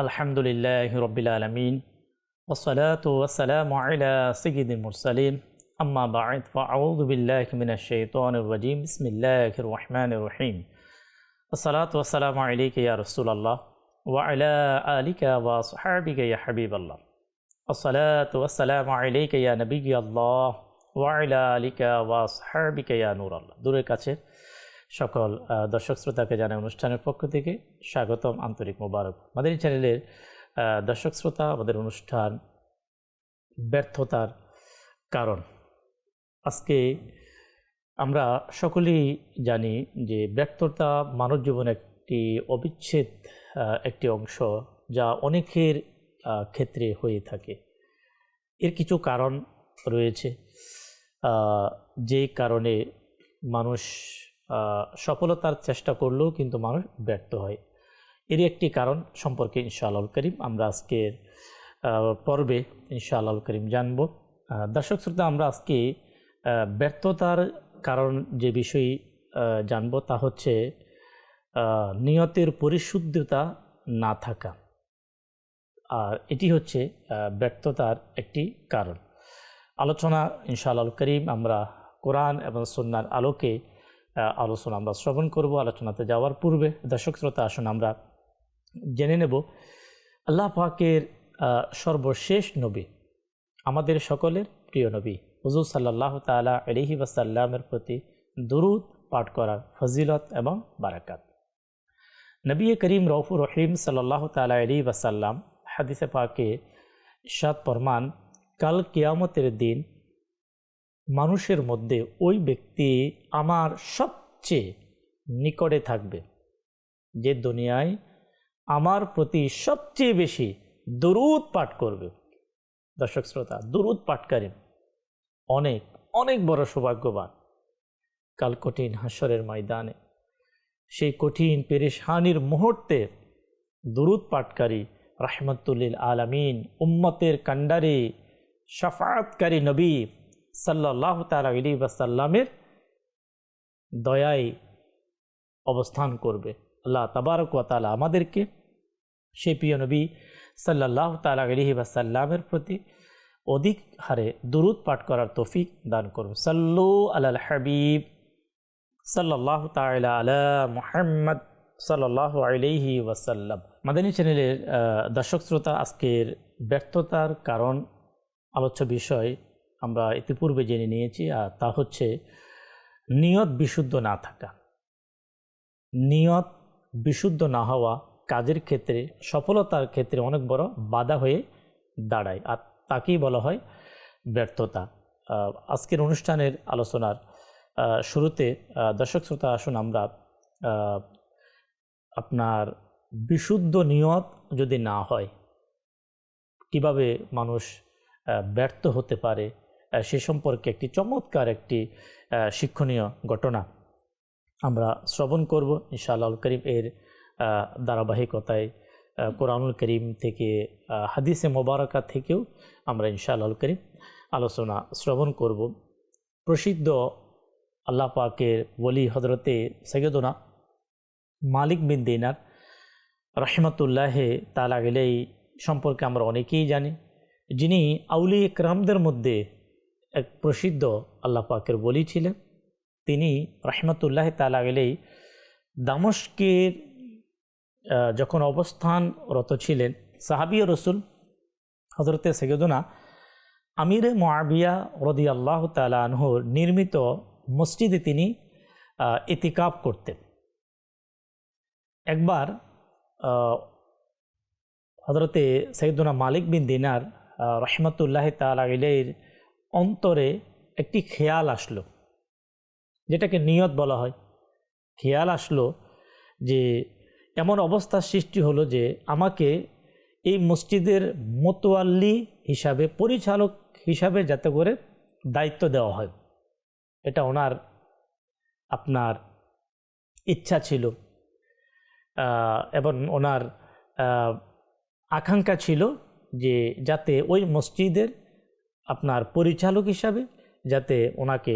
আলহামদুলিল্লাহি রাব্বিল আলামিন ওয়াসসালাতু ওয়াসসালামু আলা সাইয়্যিদিল মুরসালিন আম্মা বা'দ ফাআউযু বিল্লাহি মিনাশ শাইতানির রাজীম বিসমিল্লাহির রহমানির রহিম আসসালাতু ওয়াসসালামু আলাইকা ইয়া রাসূলুল্লাহ ওয়া আলা আলিকা ওয়া আসহাবিকা ইয়া হাবিবাল্লাহ আসসালাতু ওয়াসসালামু আলাইকা ইয়া নবিয়্যাল্লাহ ওয়া আলা আলিকা ওয়া আসহাবিকা ইয়া নূরাল্লাহ। দূরের কাছে সকল দর্শক শ্রোতাকে জানাই অনুষ্ঠানের পক্ষ থেকে স্বাগতম, আন্তরিক মোবারক। মাদানী চ্যানেলের দর্শক শ্রোতা, আমাদের অনুষ্ঠান ব্যর্থতার কারণ। আজকে আমরা সকলেই জানি যে ব্যর্থতা মানব জীবনের একটি অবিচ্ছেদ একটি অংশ, যা অনেকের ক্ষেত্রে হয়ে থাকে। এর কিছু কারণ রয়েছে, যে কারণে মানুষ সফলতার চেষ্টা করলেও কিন্তু মানুষ ব্যর্থ হয়। এরই একটি কারণ সম্পর্কে ইনশাআল্লাহুল কারীম আমরা আজকের পর্বে ইনশাআল্লাহুল কারীম জানব। দর্শক শ্রোতা, আমরা আজকে ব্যর্থতার কারণ যে বিষয় জানব তা হচ্ছে নিয়তের পরিশুদ্ধতা না থাকা, আর এটি হচ্ছে ব্যর্থতার একটি কারণ। আলোচনা ইনশাআল্লাহুল কারীম আমরা কোরআন এবং সুন্নাহর আলোকে আলোচনা আমরা শ্রবণ করব। আলোচনাতে যাওয়ার পূর্বে দর্শক শ্রোতা, আসুন আমরা জেনে নেব আল্লাহ পাকের সর্বশেষ নবী, আমাদের সকলের প্রিয় নবী হুজুর সাল্লাল্লাহু তাআলা আলাইহি ওয়াসাল্লামের প্রতি দুরূদ পাঠ করার ফজিলত এবং বারাকাত। নবী করিম রউফুর রহিম সাল্লাল্লাহু তাআলা আলাইহি ওয়াসাল্লাম হাদিসে পাকে ইরশাদ ফরমান, কাল কিয়ামতের দিন মানুষের মধ্যে ওই ব্যক্তি আমার সবচেয়ে নিকটে থাকবে যে দুনিয়ায় আমার প্রতি সবচেয়ে বেশি দুরূদ পাঠ করবে। দর্শক শ্রোতা, দুরূদ পাঠকারী অনেক অনেক বড় সৌভাগ্যবান। কাল কঠিন হাসরের ময়দানে, সেই কঠিন পেরেশানির মুহূর্তে দুরূদ পাঠকারী রাহমাতুল আলামিন, উম্মতের কান্ডারি, শাফাআতকারী নবী সাল্লাল্লাহু তাআলা আলাইহি ওয়াসাল্লামের দয়ায় অবস্থান করবে। আল্লাহ তাবারক ওয়া তাআলা আমাদেরকে সেই প্রিয় নবী সাল্লাল্লাহু তাআলা আলাইহি ওয়াসাল্লামের প্রতি অধিক হারে দুরূদ পাঠ করার তৌফিক দান করুন। সাল্লু আলাল হাবিব সাল্লাল্লাহু তাআলা আলা মুহাম্মদ সাল্লাল্লাহু আলাইহি ওয়াসাল্লাম। মাদানী চ্যানেলের দর্শক শ্রোতা, আজকের ব্যর্থতার কারণ আলোচ্য বিষয় আমরা ইতিপূর্বে জেনে নিয়েছি, আর তা হচ্ছে নিয়ত বিশুদ্ধ না থাকা। নিয়ত বিশুদ্ধ না হওয়া কাজের ক্ষেত্রে, সফলতার ক্ষেত্রে অনেক বড় বাধা হয়ে দাঁড়ায়, আর তাকেই বলা হয় ব্যর্থতা। আজকের অনুষ্ঠানের আলোচনার শুরুতে দর্শক শ্রোতা, আসুন আমরা আপনার বিশুদ্ধ নিয়ত যদি না হয় কিভাবে মানুষ ব্যর্থ হতে পারে সে সম্পর্কে একটি চমৎকার একটি শিক্ষণীয় ঘটনা আমরা শ্রবণ করব ইনশাআল্লাহুল কারীম। এর ধারাবাহিকতায় কোরআনুল কারীম থেকে হাদিসে মোবারকা থেকেও আমরা ইনশাআল্লাহুল কারীম আলোচনা শ্রবণ করব। প্রসিদ্ধ আল্লাহ পাকের ওলি হযরতে সাইয়্যিদুনা মালিক বিন দিনার রাহমাতুল্লাহি তাআলা আলাইহি সম্পর্কে আমরা অনেকেই জানি, যিনি আউলিয়া ইকরামদের মধ্যে এক প্রসিদ্ধ আল্লাহ পাকের ওলি ছিলেন। তিনি রাহমাতুল্লাহি তাআলা আলাইহি দামেস্কের যখন অবস্থানরত ছিলেন, সাহাবী রাসূল হযরতে সাইয়্যিদুনা আমিরে মুআবিয়া রাদিয়াল্লাহু তাআলা আনহুর নির্মিত মসজিদে তিনি ইতিকাফ করতেন। একবার হযরতে সাইয়্যিদুনা মালিক বিন দিনার রাহমাতুল্লাহি তাআলা আলাইহির অন্তরে একটি খেয়াল আসলো, যেটাকে নিয়ত বলা হয়। খেয়াল আসলো যে এমন অবস্থার সৃষ্টি হলো যে আমাকে এই মসজিদের মোতোয়াল্লি হিসাবে, পরিচালক হিসাবে যাতে করে দায়িত্ব দেওয়া হয়, এটা ওনার আপনার ইচ্ছা ছিল এবং ওনার আকাঙ্ক্ষা ছিল যে যাতে ওই মসজিদের আপনার পরিচালক হিসাবে যাতে ওনাকে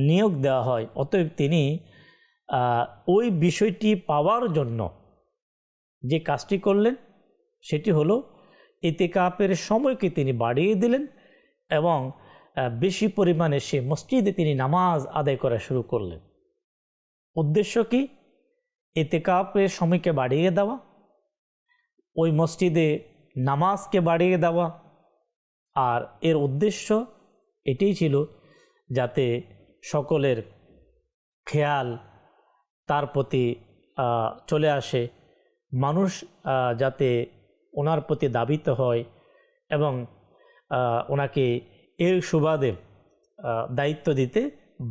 নিয়োগ দেওয়া হয়। অতএব তিনি ওই বিষয়টি পাওয়ার জন্য যে কাজটি করলেন সেটি হলো ইতিকাফের সময়কে তিনি বাড়িয়ে দিলেন এবং বেশি পরিমাণে সে মসজিদে তিনি নামাজ আদায় করা শুরু করলেন। উদ্দেশ্য কি? ইতিকাফের সময়কে বাড়িয়ে দেওয়া, ওই মসজিদে নামাজকে বাড়িয়ে দেওয়া। আর এর উদ্দেশ্য এটাই ছিল যাতে সকলের খেয়াল তার প্রতি চলে আসে, মানুষ যাতে ওনার প্রতি দাবিত হয় এবং ওনাকে এর সুবাদে দায়িত্ব দিতে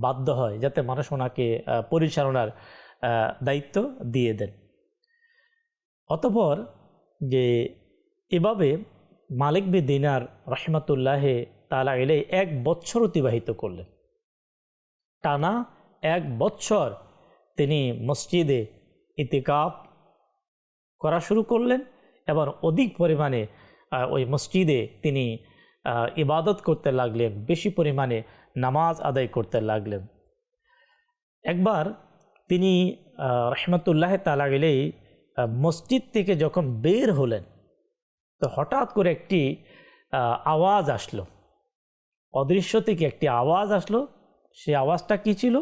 বাধ্য হয়, যাতে মানুষ ওনাকে পরিচালনার দায়িত্ব দিয়ে দেন। অতঃপর যে এভাবে মালিক বিন দিনার রহমতুল্লাহ তাআলা আলাইহি 1 বছর অতিবাহিত করলেন। টানা 1 বছর তিনি মসজিদে ইতিকাফ করা শুরু করলেন এবং অধিক পরিমাণে ওই মসজিদে তিনি ইবাদত করতে লাগলেন, বেশি পরিমাণে নামাজ আদায় করতে লাগলেন। একবার তিনি রহমতুল্লাহ তাআলা আলাইহি মসজিদ থেকে যখন বের হলেন, তো হঠাৎ করে একটি আওয়াজ আসলো, অদৃশ্য থেকে একটি আওয়াজ আসলো। সেই আওয়াজটা কি ছিল?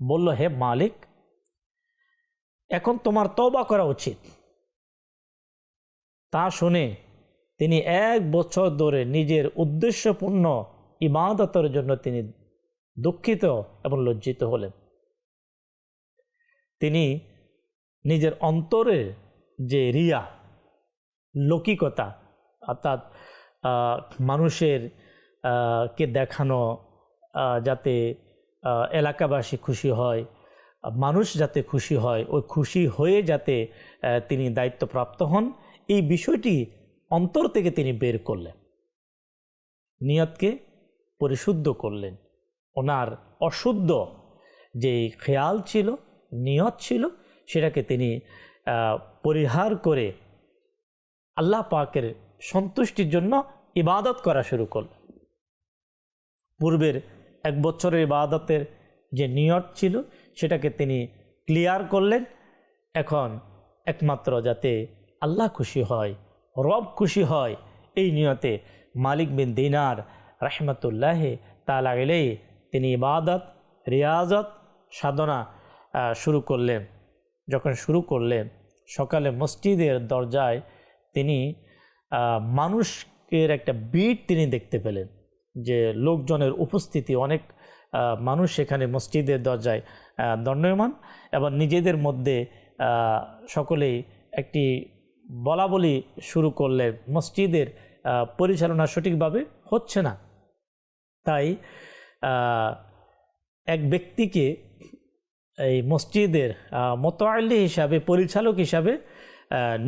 বলল, হে মালিক, এখন তোমার তওবা করা উচিত। তা শুনে তিনি 1 বছর ধরে নিজের উদ্দেশ্যপূর্ণ ইবাদতের জন্য তিনি দুঃখিত এবং লজ্জিত হলেন। তিনি নিজের অন্তরের যে রিয়া, লৌকিকতা, অর্থাৎ মানুষের কে দেখানো, যাতে এলাকাবাসী খুশি হয়, মানুষ যাতে খুশি হয়, ওই খুশি হয়ে যাতে তিনি দায়িত্বপ্রাপ্ত হন, এই বিষয়টি অন্তর থেকে তিনি বের করলেন, নিয়তকে পরিশুদ্ধ করলেন। ওনার অশুদ্ধ যে খেয়াল ছিল, নিয়ত ছিল, সেটাকে তিনি পরিহার করে আল্লাহ পাকের সন্তুষ্টির জন্য ইবাদত করা শুরু করলেন। পূর্বের 1 বছরের ইবাদতের যে নিয়ত ছিল সেটাকে তিনি ক্লিয়ার করলেন। এখন একমাত্র যাতে আল্লাহ খুশি হয়, রব খুশি হয়, এই নিয়তে মালিক বিন দিনার রহমতুল্লাহ তাআলা আলাইহি তিনি ইবাদত, রিয়াজত, সাধনা শুরু করলেন। যখন শুরু করলেন, সকালে মসজিদের দরজায় তিনি মানুষের একটা ভিড় তিনি দেখতে পেলেন, যে লোকজনের উপস্থিতি, অনেক মানুষ সেখানে মসজিদের দরজায় দণ্ডায়মান এবং নিজেদের মধ্যে সকলেই একটি বলা বলি শুরু করলেন, মসজিদের পরিচালনা সঠিকভাবে হচ্ছে না। তাই এক ব্যক্তিকে এই মসজিদের মোতাল্লি হিসাবে, পরিচালক হিসাবে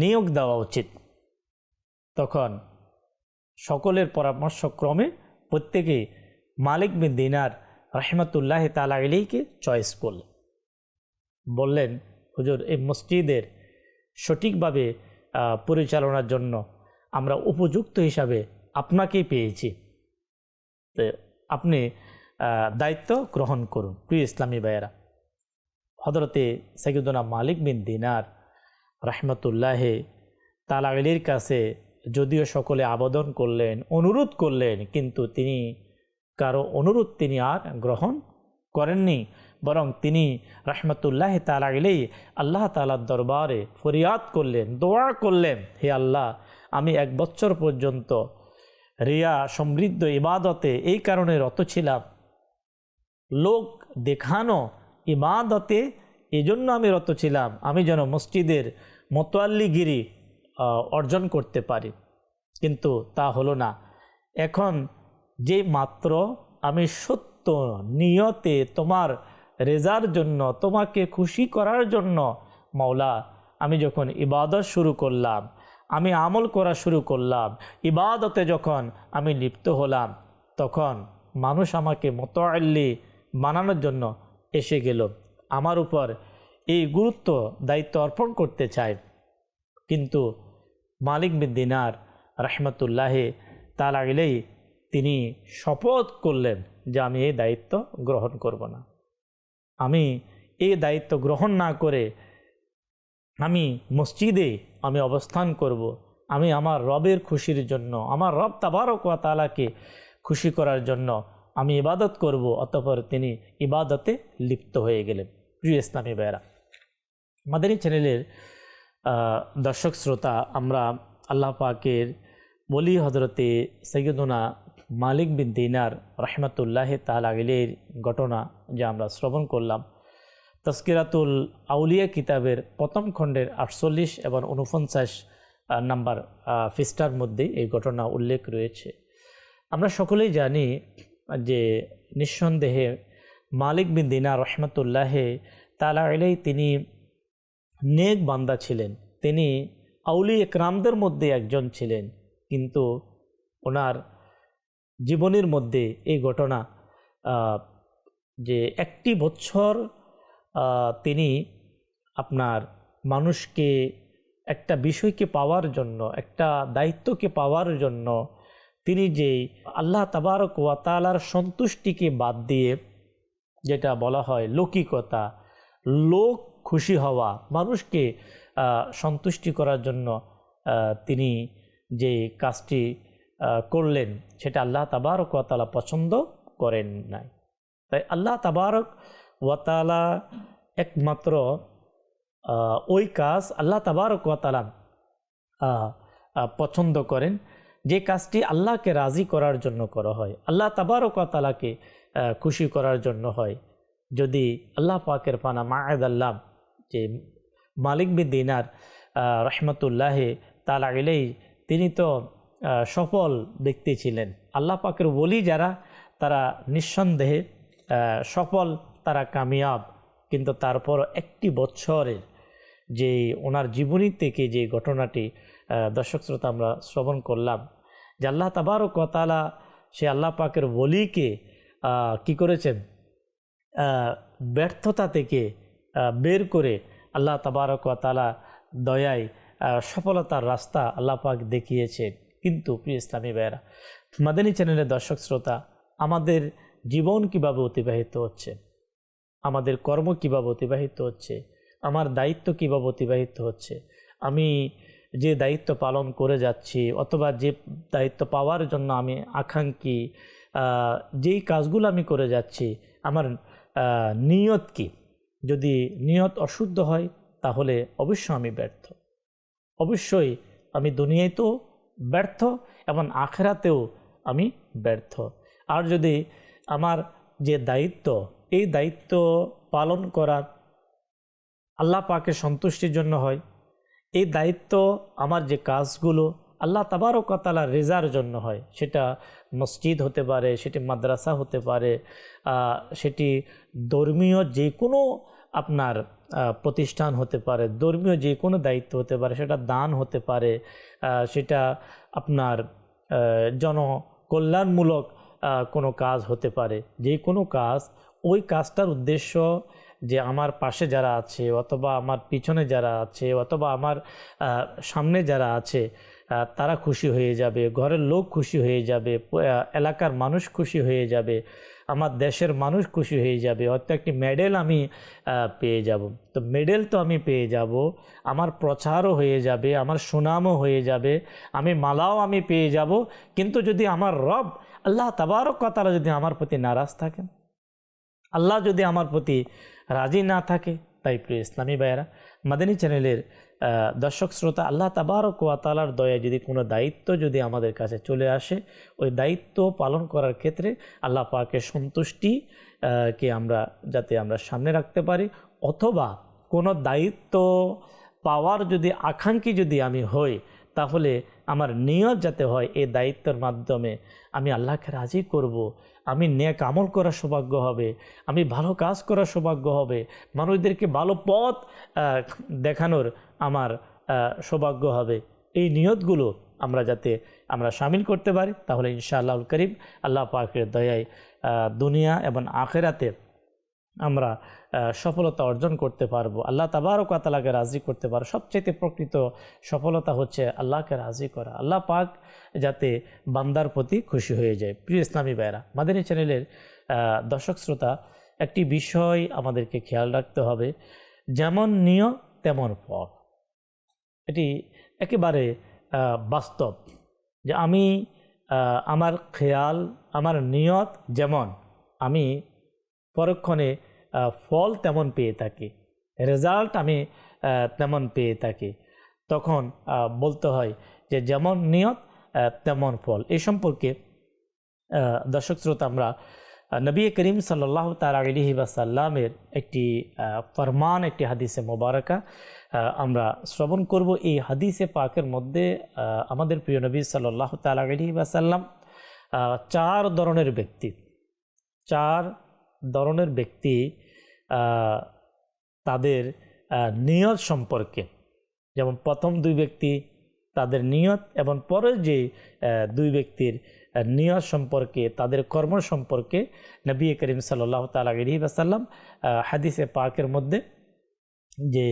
নিয়োগ দেওয়া উচিত। তখন সকলের পরামর্শক্রমে প্রত্যেকেই মালিক বিন দিনার রহমতুল্লাহ তাআলা আলাইহিকে চয়েস করলেন। বললেন, হুজুর, এই মসজিদের সঠিকভাবে পরিচালনার জন্য আমরা উপযুক্ত হিসাবে আপনাকেই পেয়েছি, তো আপনি দায়িত্ব গ্রহণ করুন। প্রিয় ইসলামী ভাইয়েরা, হযরতে সাইয়্যিদুনা মালিক বিন দিনার রহমতুল্লাহ তাআলা আলাইহির কাছে যদিও সকলে আবেদন করলেন, অনুরোধ করলেন, কিন্তু তিনি কারো অনুরোধ তিনি আর গ্রহণ করেননি, বরং তিনি রহমতুল্লাহ তাআলা আলাইহি আল্লাহ তাআলার দরবারে ফরিয়াদ করলেন, দোয়া করলেন, হে আল্লাহ, আমি 1 বছর পর্যন্ত রিয়া সমৃদ্ধ ইবাদতে এই কারণে রত ছিলাম, লোক দেখানো ইবাদতে এজন্য আমি রত ছিলাম, আমি যেন মসজিদের মোতাল্লিগিরি অর্জন করতে পারি, কিন্তু তা হলো না। এখন যে মাত্র আমি সত্য নিয়তে তোমার রেজার জন্য, তোমাকে খুশি করার জন্য মাওলা আমি যখন ইবাদত শুরু করলাম, আমি আমল করা শুরু করলাম, ইবাদতে যখন আমি লিপ্ত হলাম, তখন মানুষ আমাকে মোতাল্লি বানানোর জন্য এসে গেল, আমার উপর এই গুরুত্ব দায়িত্ব অর্পণ করতে চায়। কিন্তু মালিক বিন দিনার রহমতুল্লাহ তাআলা আলাইহি তিনি শপথ করলেন যে আমি এই দায়িত্ব গ্রহণ করব না, আমি এই দায়িত্ব গ্রহণ না করে আমি মসজিদে আমি অবস্থান করব, আমি আমার রবের খুশির জন্য, আমার রব তাবারক ওয়া তাআলাকে খুশি করার জন্য আমি ইবাদত করব। অতঃপর তিনি ইবাদতে লিপ্ত হয়ে গেলেন। প্রিয় ইসলামী ভাইয়েরা, মাদানী চ্যানেলের দর্শক শ্রোতা, আমরা আল্লাহ পাকের বলি হজরতে সৈয়দনা মালিক বিন দিনার রহমতুল্লাহ তাআলা আলাইহির ঘটনা যা আমরা শ্রবণ করলাম। তাজকিরাতুল আউলিয়া কিতাবের প্রথম খণ্ডের 48 এবং 49 নাম্বার পৃষ্ঠার মধ্যে এই ঘটনা উল্লেখ রয়েছে। আমরা সকলেই জানি যে নিঃসন্দেহে মালিক বিন দিনার রহমতুল্লাহ তাআলা আলাইহি তিনি নেক বান্দা ছিলেন, তিনি আউলিয়া ইকরামদের মধ্যে একজন ছিলেন, কিন্তু ওনার জীবনের মধ্যে এই ঘটনা যে একটি বছর তিনি আপনার মানুষকে একটা বিষয়কে পাওয়ার জন্য, একটা দায়িত্বকে পাওয়ার জন্য তিনি যে আল্লাহ তাবারক ওয়া তাআলার সন্তুষ্টিকে বাদ দিয়ে, যেটা বলা হয় লৌকিকতা, লোক খুশি হওয়া, মানুষকে সন্তুষ্টি করার জন্য তিনি যে কাজটি করলেন সেটা আল্লাহ তাবারক ওয়া তাআলা পছন্দ করেন নাই। তাই আল্লাহ তাবারক ওয়া তাআলা একমাত্র ওই কাজ আল্লাহ তাবারক ওয়া তাআলা পছন্দ করেন যে কাজটি আল্লাহকে রাজি করার জন্য করা হয়, আল্লাহ তাবারক ওয়া তাআলাকে খুশি করার জন্য হয়। যদি আল্লাহ পাকের পানা মাআদ আল্লাহ যে মালিক বিন দিনার রহমতুল্লাহ তাআলা আলাইহি তিনি তো সফল ব্যক্তি ছিলেন। আল্লাহ পাকের ওলি যারা, তারা নিঃসন্দেহে সফল, তারা কামিয়াব। কিন্তু তারপর একটি বছরের যে ওনার জীবনী থেকে যে ঘটনাটি দর্শক শ্রোতা আমরা শ্রবণ করলাম, যে আল্লাহ তাবারক ওয়া তাআলা সে আল্লাহ পাকের ওলিকে কি করেছেন, ব্যর্থতা থেকে বের করে আল্লাহ তাবারক ওয়া তাআলা দয়ায় সফলতার রাস্তা আল্লাহ পাক দেখিয়েছেন। কিন্তু প্রিয় ইসলামী ভাইয়েরা, মাদানী চ্যানেলের দর্শক শ্রোতা, আমাদের জীবন কিভাবে অতিবাহিত হচ্ছে, আমাদের কর্ম কিভাবে অতিবাহিত হচ্ছে, আমার দায়িত্ব কিভাবে অতিবাহিত হচ্ছে, আমি যে দায়িত্ব পালন করে যাচ্ছি অথবা যে দায়িত্ব পাওয়ার জন্য আমি আকাঙ্ক্ষী, যেই কাজগুলো আমি করে যাচ্ছি, আমার নিয়ত কি? যদি নিয়ত অশুদ্ধ হয় তাহলে অবশ্যই আমি ব্যর্থ, অবশ্যই আমি দুনিয়াতেও ব্যর্থ এবং আখিরাতেও আমি ব্যর্থ। আর যদি আমার যে দায়িত্ব, এই দায়িত্ব পালন করা আল্লাহ পাকের সন্তুষ্টির জন্য হয়, এই দায়িত্ব আমার যে কাজগুলো আল্লাহ তাবারক ওয়া তাআলার রিজার জন্য হয়, সেটা মসজিদ হতে পারে, সেটি মাদ্রাসা হতে পারে, সেটি ধর্মীয় যে কোনো আপনার প্রতিষ্ঠান হতে পারে, ধর্মীয় যে কোনো দায়িত্ব হতে পারে, সেটা দান হতে পারে, সেটা আপনার জনকল্যাণমূলক কোনো কাজ হতে পারে। যে কোনো কাজ, ওই কাজটার উদ্দেশ্য যে আমার পাশে যারা আছে অথবা আমার পিছনে যারা আছে অথবা আমার সামনে যারা আছে তারা খুশি হয়ে যাবে, ঘরের লোক খুশি হয়ে যাবে, এলাকার মানুষ খুশি হয়ে যাবে, আমার দেশের মানুষ খুশি হয়ে যাবে, হয়তো একটি মেডেল আমি পেয়ে যাব। তো মেডেল তো আমি পেয়ে যাব, আমার প্রচারও হয়ে যাবে, আমার সুনামও হয়ে যাবে, আমি মালাও আমি পেয়ে যাব। কিন্তু যদি আমার রব আল্লাহ তাবারক ওয়া তাআলা যদি আমার প্রতি নারাজ থাকেন, আল্লাহ যদি আমার প্রতি রাজি না থাকে, তাই প্রিয় ইসলামী ভাইয়েরা, মাদানী চ্যানেলের দর্শক শ্রোতা, আল্লাহ তাবারক ওয়া তাআলার দয়া যদি কোনো দায়িত্ব যদি আমাদের কাছে চলে আসে, ওই দায়িত্ব পালন করার ক্ষেত্রে আল্লাহ পাকের সন্তুষ্টি কে আমরা যাতে আমরা সামনে রাখতে পারি, অথবা কোনো দায়িত্ব পাওয়ার যদি আকাঙ্ক্ষী যদি আমি হই, তাহলে আমার নিয়ত যাতে হয় এই দায়িত্বের মাধ্যমে আমি আল্লাহকে রাজি করব, আমি নেক আমল করার সৌভাগ্য হবে, আমি ভালো কাজ করার সৌভাগ্য হবে, মানুষদেরকে ভালো পথ দেখানোর আমার সৌভাগ্য হবে। এই নিয়তগুলো আমরা যাতে আমরা শামিল করতে পারি, তাহলে ইনশাআল্লাহুল কারীম আল্লাহ পাকের দয়ায় দুনিয়া এবং আখিরাতে আমরা সফলতা অর্জন করতে পারবো, আল্লাহ তাবারক ওয়া তাআলাকে রাজি করতে পারবো। সবচেয়ে প্রকৃত সফলতা হচ্ছে আল্লাহকে রাজি করা, আল্লাহ পাক যাতে বান্দার প্রতি খুশি হয়ে যায়। প্রিয় ইসলামী ভাইরা, মাদানী চ্যানেলের দর্শক শ্রোতা, একটি বিষয় আমাদেরকে খেয়াল রাখতে হবে, যেমন নিয়ত তেমন ফল। এটি একেবারে বাস্তব, যে আমি আমার খেয়াল, আমার নিয়ত যেমন, আমি পরক্ষণে ফল তেমন পেয়ে থাকি, রেজাল্ট আমি তেমন পেয়ে থাকি। তখন বলতে হয় যে যেমন নিয়ত তেমন ফল। এই সম্পর্কে দর্শক শ্রোতা, আমরা নবী করিম সাল্লাল্লাহু তাআলা আলাইহি ওয়াসাল্লামের একটি ফরমান, একটি হাদিসে মোবারকা আমরা শ্রবণ করব। এই হাদিসে পাকের মধ্যে আমাদের প্রিয় নবী সাল্লাল্লাহু তাআলা আলাইহি ওয়াসাল্লাম চার ধরনের ব্যক্তি তাদের নিয়ত সম্পর্কে, যেমন প্রথম দুই ব্যক্তি তাদের নিয়ত এবং পরের যে দুই ব্যক্তির নিয়ত সম্পর্কে, তাদের কর্ম সম্পর্কে নবী করিম সাল্লাল্লাহু তাআলা আলাইহি ওয়াসাল্লাম হাদিসে পাকের মধ্যে যে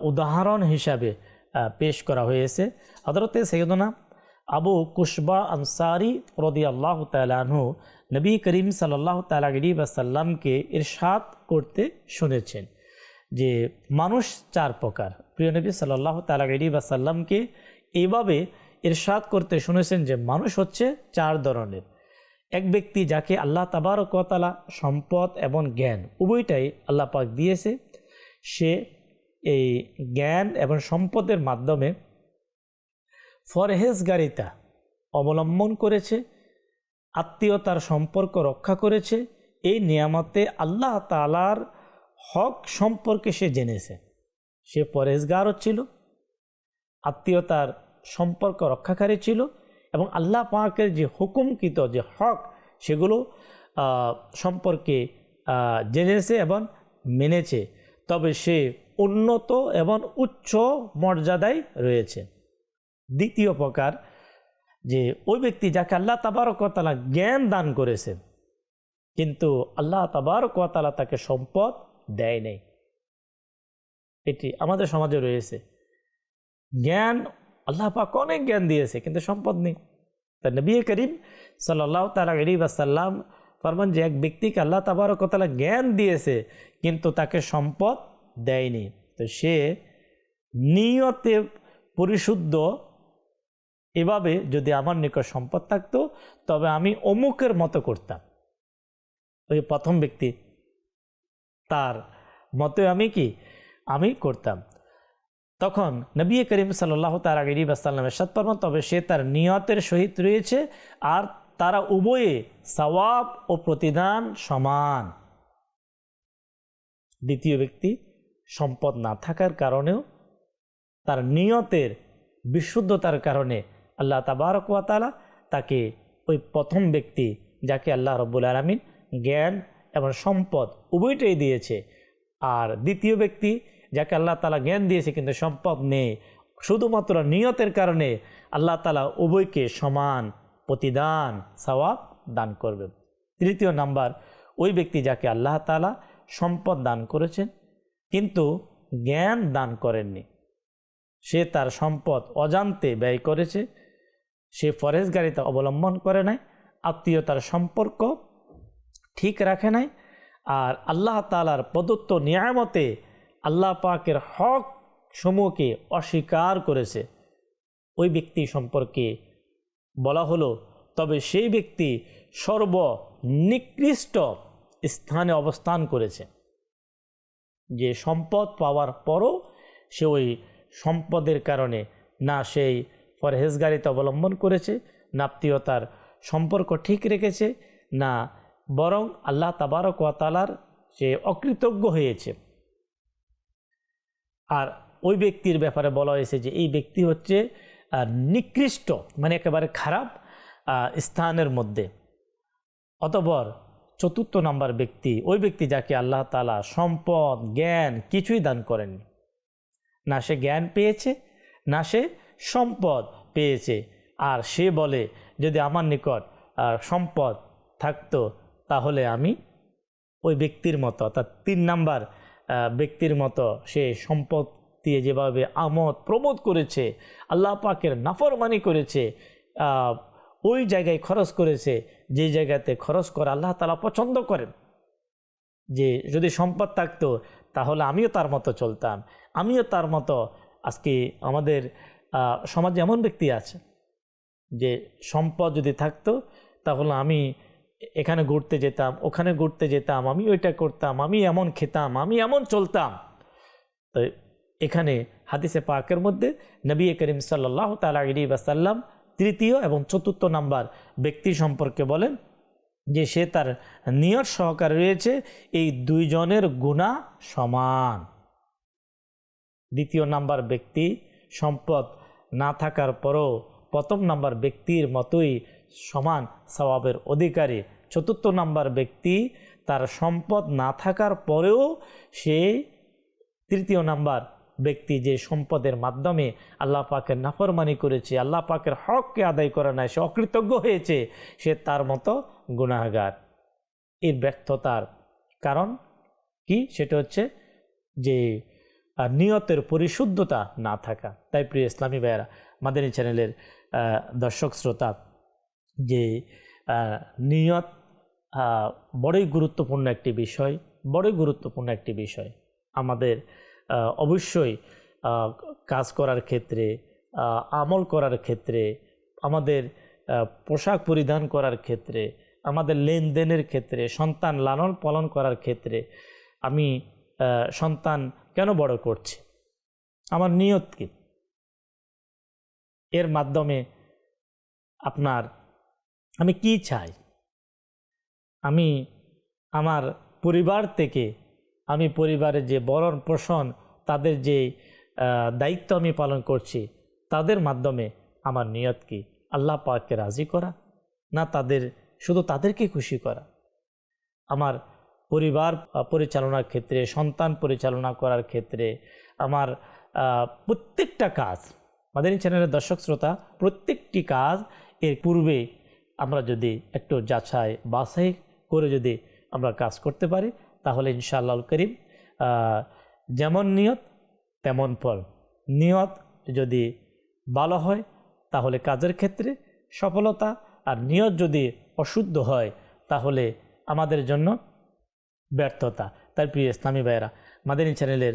উদাহরণ হিসাবে পেশ করা হয়েছে। হযরতে সাইয়্যিদুনা আবু কুশবা আনসারী রাদিয়াল্লাহু তাআলা আনহু নবী করিম সাল্লাল্লাহু তাআলা আলাইহি ওয়াসাল্লামকে ইরশাদ করতে শুনেছেন যে মানুষ চার প্রকার। প্রিয় নবী সাল্লাল্লাহু তাআলা আলাইহি ওয়াসাল্লামকে এইভাবে ইরশাদ করতে শুনেছেন যে মানুষ হচ্ছে চার ধরনের। এক ব্যক্তি যাকে আল্লাহ তাবারক ওয়া তাআলা সম্পদ এবং জ্ঞান উভয়টাই আল্লাহ পাক দিয়েছে, সে এই জ্ঞান এবং সম্পদের মাধ্যমে ফরহেজগারিতা অবলম্বন করেছে, আত্মীয়তার সম্পর্ক রক্ষা করেছে। এই নিয়ামতে আল্লাহ তাআলার হক সম্পর্কে সে জেনেছে, সে পরহেজগারও ছিল, আত্মীয়তার সম্পর্ক রক্ষাকারী ছিল এবং আল্লাহ পাকের যে হুকুমকৃত যে হক সেগুলো সম্পর্কে জেনেছে এবং মেনেছে। তবে সে উন্নত এবং উচ্চ মর্যাদায় রয়েছে। দ্বিতীয় প্রকার, যে ওই ব্যক্তি যাকে আল্লাহ তাবারক ওয়া তাআলা জ্ঞান দান করেছে, কিন্তু আল্লাহ তাবারক ওয়া তাআলা তাকে সম্পদ দেয় নাই। এটি আমাদের সমাজে রয়েছে। জ্ঞান আল্লাহ পাক অনেক জ্ঞান দিয়েছে, কিন্তু সম্পদ নেই। তাই নবী করিম সাল্লাল্লাহু তাআলা আলাইহি ওয়াসাল্লাম ফরমান যে এক ব্যক্তিকে আল্লাহ তাবারক ওয়া তাআলা জ্ঞান দিয়েছে কিন্তু তাকে সম্পদ দেয়নি, তো সে নিয়তে পরিশুদ্ধ, এভাবে যদি আমার নিকট সম্পদ থাকতো তবে আমি অমুকের মতো করতাম। ওই প্রথম ব্যক্তি তার মতে আমি করতাম। তখন নবী করিম সাল্লাল্লাহু তাআলা আলাইহি ওয়াসাল্লাম ইরশাদ ফরমান, তবে সে তার নিয়তের সহিত রয়েছে আর তারা উভয়ে সওয়াব ও প্রতিদান সমান। দ্বিতীয় ব্যক্তি সম্পদ না থাকার কারণেও তার নিয়তের বিশুদ্ধতার কারণে আল্লাহ তাবারক ওয়া তাআলা তাকে ওই প্রথম ব্যক্তি যাকে আল্লাহ রাব্বুল আলামিন জ্ঞান এবং সম্পদ উভয়টাই দিয়েছে, আর দ্বিতীয় ব্যক্তি যাকে আল্লাহ তাআলা জ্ঞান দিয়েছে কিন্তু সম্পদ নেই, শুধুমাত্র নিয়তের কারণে আল্লাহ তাআলা উভয়কে সমান প্রতিদান সওয়াব দান করবে। তৃতীয় নাম্বার, ওই ব্যক্তি যাকে আল্লাহ তাআলা সম্পদ দান করেছেন কিন্তু জ্ঞান দান করেননি, সে তার সম্পদ অজান্তে ব্যয় করেছে, সে ফরহেজগারিতা অবলম্বন করে নাই, আত্মীয়তার সম্পর্ক ঠিক রাখে নাই, আর আল্লাহ তাআলার প্রদত্ত নিয়ামতে আল্লাহ পাকের হক সমূহকে অস্বীকার করেছে। ওই ব্যক্তি সম্পর্কে বলা হলো, তবে সেই ব্যক্তি সর্বনিকৃষ্ট স্থানে অবস্থান করেছে, যে সম্পদ পাওয়ার পরও সে ওই সম্পদের কারণে না সেই পরহেজগারিতা অবলম্বন করেছে, না আত্মীয়তার সম্পর্ক ঠিক রেখেছে, না বরং আল্লাহ তাবারক ওয়া তাআলার সে অকৃতজ্ঞ হয়েছে। আর ওই ব্যক্তির ব্যাপারে বলা হয়েছে যে এই ব্যক্তি হচ্ছে নিকৃষ্ট, মানে একেবারে খারাপ স্থানের মধ্যে। অতঃপর চতুর্থ নাম্বার ব্যক্তি, ওই ব্যক্তি যাকে আল্লাহ তাআলা সম্পদ জ্ঞান কিছুই দান করেননি, না সে জ্ঞান পেয়েছে না সে সম্পদ পেয়েছে, আর সে বলে যদি আমার নিকট সম্পদ থাকতো তাহলে আমি ওই ব্যক্তির মতো, অর্থাৎ 3 নাম্বার ব্যক্তির মতো সে সম্পদ দিয়ে যেভাবে আমোদ প্রমোদ করেছে, আল্লাহ পাকের নাফরমানি করেছে, ওই জায়গায় খরচ করেছে যে জায়গাতে খরচ করা আল্লাহ তাআলা পছন্দ করেন। যে যদি সম্পদ থাকতো তাহলে আমিও তার মতো চলতাম, আমিও তার মতো আজকে আমাদের সমাজে এমন ব্যক্তি আছে যে সম্পদ যদি থাকতো তাহলে আমি এখানে ঘুরতে যেতাম, ওখানে ঘুরতে যেতাম, আমি ওইটা করতাম, আমি এমন খেতাম, আমি এমন চলতাম। তো এখানে হাদিসে পাকের মধ্যে নবী করিম সাল্লাল্লাহু তাআলা আলাইহি ওয়াসাল্লাম তৃতীয় এবং চতুর্থ নাম্বার ব্যক্তি সম্পর্কে বলেন যে সে তার নিয়ত সহকারে রয়েছে, এই দুইজনের গুনাহ সমান। দ্বিতীয় নাম্বার ব্যক্তি সম্পদ না থাকার পরও প্রথম নাম্বার ব্যক্তির মতোই সমান সওয়াবের অধিকারী। চতুর্থ নাম্বার ব্যক্তি তার সম্পদ না থাকার পরেও সে তৃতীয় নাম্বার ব্যক্তি যে সম্পদের মাধ্যমে আল্লাহ পাকের নাফরমানি করেছে, আল্লাহ পাকের হককে আদায় করে নাই, সে অকৃতজ্ঞ হয়েছে, সে তার মতো গুনাহগার। এর ব্যর্থতার কারণ কি? সেটা হচ্ছে যে নিয়তের পরিশুদ্ধতা না থাকা। তাই প্রিয় ইসলামী ভাইয়েরা, মাদানী চ্যানেলের দর্শক শ্রোতা, যে নিয়ত বড়ই গুরুত্বপূর্ণ একটি বিষয়, বড়ই গুরুত্বপূর্ণ একটি বিষয়। আমাদের অবশ্যই কাজ করার ক্ষেত্রে, আমল করার ক্ষেত্রে, আমাদের পোশাক পরিধান করার ক্ষেত্রে, আমাদের লেনদেনের ক্ষেত্রে, সন্তান লালন পালন করার ক্ষেত্রে, আমি সন্তান কেন বড় করছি, আমার নিয়ত কি? এর মাধ্যমে আমি কি চাই, আমি আমার পরিবার থেকে, আমি পরিবারের যে ভরণ পোষণ, তাদের যে দায়িত্ব আমি পালন করছি, তাদের মাধ্যমে আমার নিয়ত কি? আল্লাহ পাককে রাজি করা, না শুধু তাদেরকে খুশি করা? আমার পরিবার পরিচালনার ক্ষেত্রে, সন্তান পরিচালনা করার ক্ষেত্রে, আমার প্রত্যেকটা কাজ, মাদানী চ্যানেলের দর্শক শ্রোতা, প্রত্যেকটি কাজ এর পূর্বে আমরা যদি একটু যাচাই বাছাই করে যদি আমরা কাজ করতে পারি, তাহলে ইনশাআল্লাহুল করিম যেমন নিয়ত তেমন ফল। নিয়ত যদি ভালো হয় তাহলে কাজের ক্ষেত্রে সফলতা, আর নিয়ত যদি অশুদ্ধ হয় তাহলে আমাদের জন্য ব্যর্থতা। তাই প্রিয় ইসলামী ভাইয়েরা, মাদানী চ্যানেলের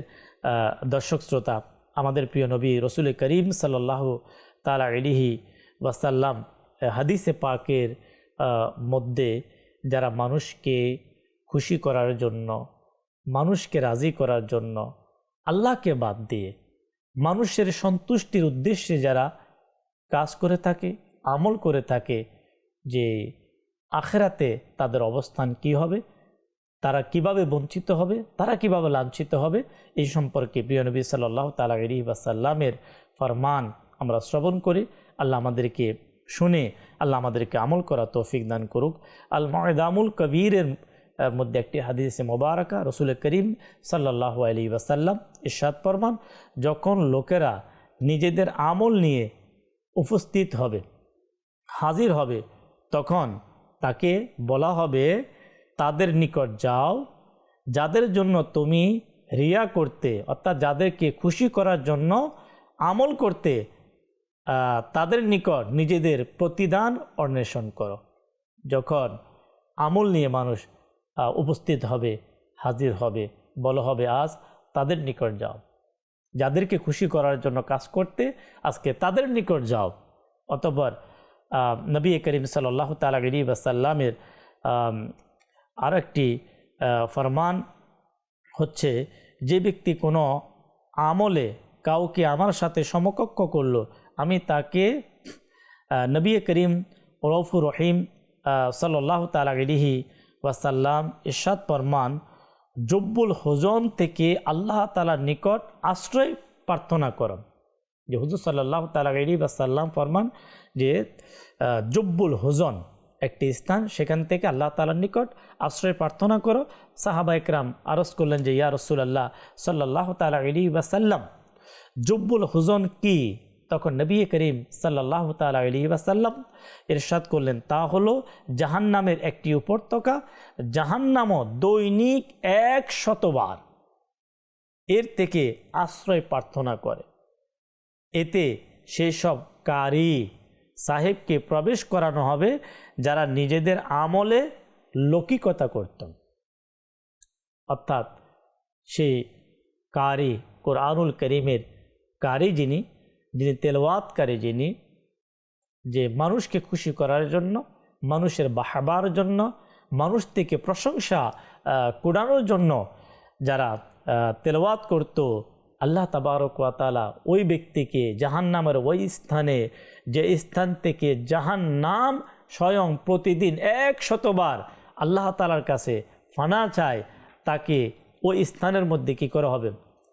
দর্শক শ্রোতা, আমাদের প্রিয় নবী রসুল করিম সাল্লাল্লাহু তাআলা আলাইহি ওয়াসাল্লাম হাদিসে পাকের মধ্যে যারা মানুষকে খুশি করার জন্য, মানুষকে রাজি করার জন্য, আল্লাহকে বাদ দিয়ে মানুষের সন্তুষ্টির উদ্দেশ্যে যারা কাজ করে থাকে, আমল করে থাকে, যে আখিরাতে তাদের অবস্থান কি হবে, তারা কিভাবে বঞ্চিত হবে, তারা কিভাবে লাঞ্ছিত হবে, এই সম্পর্কে প্রিয় নবী সাল্লাল্লাহু তাআলা আলাইহি ওয়াসাল্লামের ফরমান আমরা শ্রবণ করি। আল্লাহ আমাদেরকে শুনে আল্লাহ আমাদেরকে আমল করা তৌফিক দান করুক। আল মুআদামুল কবীরের মধ্যে একটি হাদিসে মোবারকা রসুল করিম সাল্লাল্লাহু আলাইহি ওয়াসাল্লাম ইরশাদ ফরমান, যখন লোকেরা নিজেদের আমল নিয়ে উপস্থিত হবে, হাজির হবে, তখন তাকে বলা হবে, তাদের নিকট যাও যাদের জন্য তুমি রিয়া করতে, অর্থাৎ যাদেরকে খুশি করার জন্য আমল করতে, তাদের নিকট নিজেদের প্রতিদান অন্বেষণ করো। যখন আমল নিয়ে মানুষ উপস্থিত হবে, হাজির হবে, বলা হবে আজ তাদের নিকট যাও, যাদেরকে খুশি করার জন্য কাজ করতে আজকে তাদের নিকট যাও। অতঃপর নবী করিম সাল্লাল্লাহু তাআলা আলাইহি ওয়াসাল্লামের আর একটি ফরমান হচ্ছে, যে ব্যক্তি কোনো আমলে কাউকে আমার সাথে সমকক্ষ করলো, আমি তাকে নবী করিম রউফুর রহিম সাল্লাল্লাহু তাআলা আলাইহি ওয়াসাল্লাম ইরশাদ ফরমান, জব্বুল হুজন থেকে আল্লাহ তাআলার নিকট আশ্রয় প্রার্থনা করো। যে হুজুর সাল্লাল্লাহু তাআলা আলাইহি ওয়াসাল্লাম ফরমান যে জব্বুল হুজন একটি স্থান, সেখান থেকে আল্লাহ তাআলার নিকট আশ্রয় প্রার্থনা করো। সাহাবা একরাম আরজ করলেন যে ইয়া রাসূলুল্লাহ সাল্লাল্লাহু তাআলা আলাইহি ওয়াসাল্লাম, জব্বুল হুজন কি? তখন নবী করিম সাল্লাল্লাহু তাআলা আলাইহি ওয়াসাল্লাম ইরশাদ করলেন, তা হলো জাহান্নামের একটি উপত্যকা, জাহান্নামও দৈনিক 100 বার এর থেকে আশ্রয় প্রার্থনা করে। এতে সেই সব কারি সাহেবকে প্রবেশ করানো হবে যারা নিজেদের আমলে লৌকিকতা করত। অর্থাৎ সেই কারি, কোরআনুল করিমের কারি যিনি, যিনি তেলাওয়াতকারী, যিনি যে মানুষকে খুশি করার জন্য, মানুষের বাহবার জন্য, মানুষ থেকে প্রশংসা কুড়ানোর জন্য যারা তেলাওয়াত করত, আল্লাহ তাবারক ওয়া তাআলা ওই ব্যক্তিকে জাহান্নামের ওই স্থানে, যে স্থান থেকে জাহান্নাম স্বয়ং প্রতিদিন 100 বার আল্লাহ তাআলার কাছে ফানা চায়, তাকে ওই স্থানের মধ্যে কী করা হবে?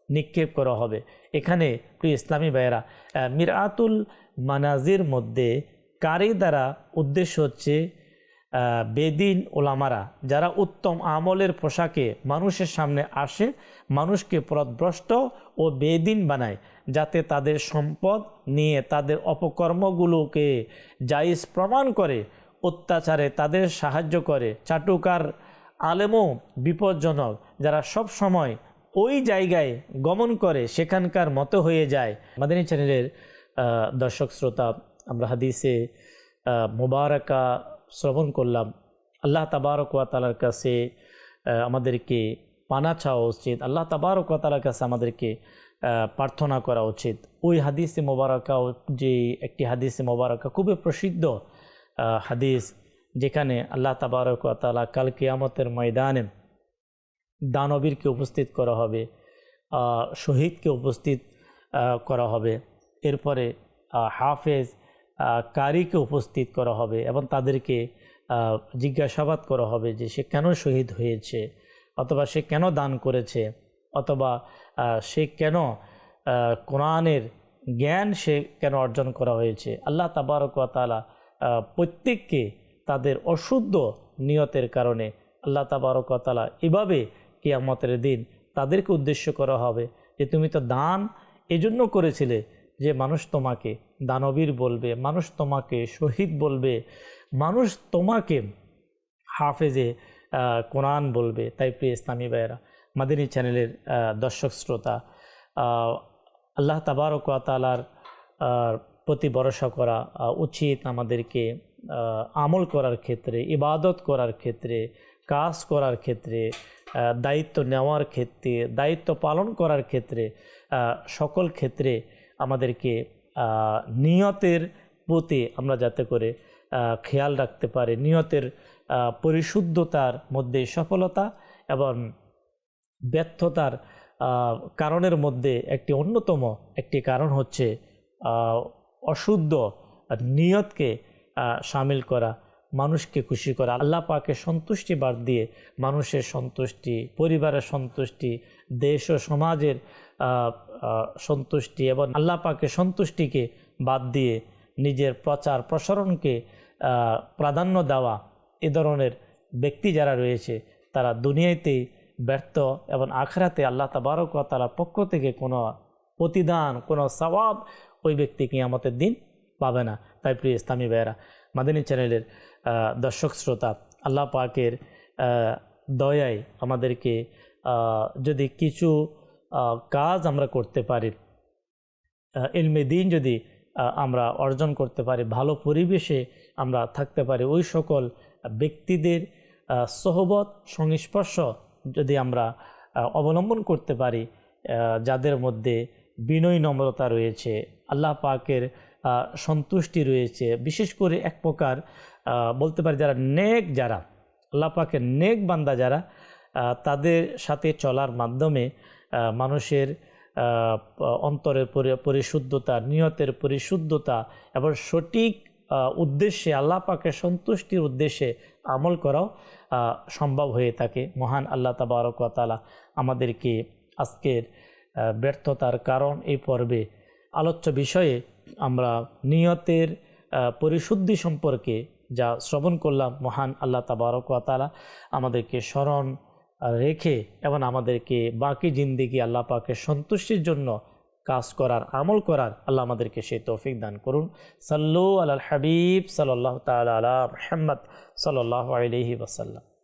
নিক্ষেপ করা হবে। এখানে প্রিয় ইসলামী ভাইয়েরা, মিরআতুল মানাজির মধ্যে কারি দ্বারা উদ্দেশ্য হচ্ছে বেদিন ওলামারা যারা উত্তম আমলের পোশাকে মানুষের সামনে আসে, মানুষকে পথভ্রষ্ট ও বেদিন বানায়, যাতে তাদের সম্পদ নিয়ে তাদের অপকর্মগুলোকে জায়েজ প্রমাণ করে, অত্যাচারে তাদের সাহায্য করে। চাটুকার আলেমও বিপজ্জনক, যারা সব সময় ওই জায়গায় গমন করে সেখানকার মতো হয়ে যায়। মাদানী চ্যানেলের দর্শক শ্রোতা, আমরা হাদিসে মুবারাকা শ্রবণ করলাম। আল্লাহ তাবারক ওয়া তাআলার কাছে আমাদেরকে পানা চাওয়া উচিত, আল্লাহ তাবারক ওয়া তাআলার কাছে আমাদেরকে প্রার্থনা করা উচিত। ওই হাদিসে মোবারকা, যে একটি হাদিসে মোবারকা খুবই প্রসিদ্ধ হাদিস, যেখানে আল্লাহ তাবারক ওয়া তাআলা কাল কিয়ামতের ময়দানে দানবীরকে উপস্থিত করা হবে, শহীদকে উপস্থিত করা হবে, এরপরে হাফেজ কারিকে উপস্থিত করা হবে এবং তাদেরকে জিজ্ঞাসাবাদ করা হবে যে সে কেন শহীদ হয়েছে, অথবা সে কেন দান করেছে, অথবা সে কেন কোরআনের জ্ঞান সে কেন অর্জন করা হয়েছে। আল্লাহ তাবারক ওয়া তাআলা প্রত্যেককে তাদের অশুদ্ধ নিয়তের কারণে আল্লাহ তাবারক ওয়া তাআলা এভাবে কিয়ামতের দিন তাদেরকে উদ্দেশ্য করা হবে যে তুমি তো দান এজন্য করেছিলে যে মানুষ তোমাকে দানবীর বলবে, মানুষ তোমাকে শহীদ বলবে, মানুষ তোমাকে হাফেজে কোরআন বলবে। তাই প্রিয় ইসলামী ভাইয়েরা, মাদানী চ্যানেলের দর্শক শ্রোতা, আল্লাহ তাবারক ওয়া তাআলার প্রতি ভরসা করা উচিত। আমাদেরকে আমল করার ক্ষেত্রে, ইবাদত করার ক্ষেত্রে, কাজ করার ক্ষেত্রে, দায়িত্ব নেওয়ার ক্ষেত্রে, দায়িত্ব পালন করার ক্ষেত্রে, সকল ক্ষেত্রে আমাদেরকে নিয়তের প্রতি আমরা যাতে করে খেয়াল রাখতে পারি। নিয়তের পরিশুদ্ধতার মধ্যে সফলতা এবং ব্যর্থতার কারণের মধ্যে একটি অন্যতম একটি কারণ হচ্ছে অশুদ্ধ নিয়তকে শামিল করা, মানুষকে খুশি করা। আল্লাহ পাকের সন্তুষ্টি বাদ দিয়ে মানুষের সন্তুষ্টি, পরিবারের সন্তুষ্টি, দেশ ও সমাজের সন্তুষ্টি এবং আল্লাহ পাকের সন্তুষ্টিকে বাদ দিয়ে নিজের প্রচার প্রসারণকে প্রাধান্য দেওয়া, এ ধরনের ব্যক্তি যারা রয়েছে তারা দুনিয়াতেই ব্যর্থ এবং আখিরাতে আল্লাহ তাবারক ওয়া তাআলার পক্ষ থেকে কোনো প্রতিদান, কোনো সওয়াব ওই ব্যক্তি কিয়ামতের দিন পাবে না। তাই প্রিয় ইসলামী ভাইয়েরা, মাদানী চ্যানেলের দর্শক শ্রোতা, আল্লাহ পাকের দয়ায় আমাদেরকে যদি কিছু কাজ আমরা করতে পারি, ইলমে দ্বীন যদি আমরা অর্জন করতে পারি, ভালো পরিবেশে আমরা থাকতে পারি, ওই সকল ব্যক্তিদের সোহবত সংস্পর্শ যদি আমরা অবলম্বন করতে পারি, যাদের মধ্যে বিনয় নম্রতা রয়েছে, আল্লাহ পাকের সন্তুষ্টি রয়েছে, বিশেষ করে এক প্রকার বলতে পারি যারা নেক, যারা আল্লাহ পাকের নেক বান্দা যারা, তাদের সাথে চলার মাধ্যমে মানুষের অন্তরের পরিশুদ্ধতা, নিয়তের পরিশুদ্ধতা এবং সঠিক উদ্দেশ্যে আল্লাহ পাকের সন্তুষ্টির উদ্দেশ্যে আমল করাও সম্ভব হয়ে থাকে। মহান আল্লাহ তাবারক ওয়া তাআলা আমাদেরকে আজকের ব্যর্থতার কারণ এই পর্বে আলোচ্য বিষয়ে আমরা নিয়তের পরিশুদ্ধি সম্পর্কে যা শ্রবণ করলাম, মহান আল্লাহ তাবারক ওয়া তাআলা আমাদেরকে স্মরণ রেখে এবং আমাদেরকে বাকি জিন্দেগি আল্লাহ পাকের সন্তুষ্টির জন্য কাজ করার, আমল করার আল্লাহ আমাদেরকে সেই তৌফিক দান করুন। সাল্লু আলাল হাবিব সাল্লাল্লাহু তাআলা আলা মুহাম্মদ সাল্লাল্লাহু আলাইহি ওয়াসাল্লাম।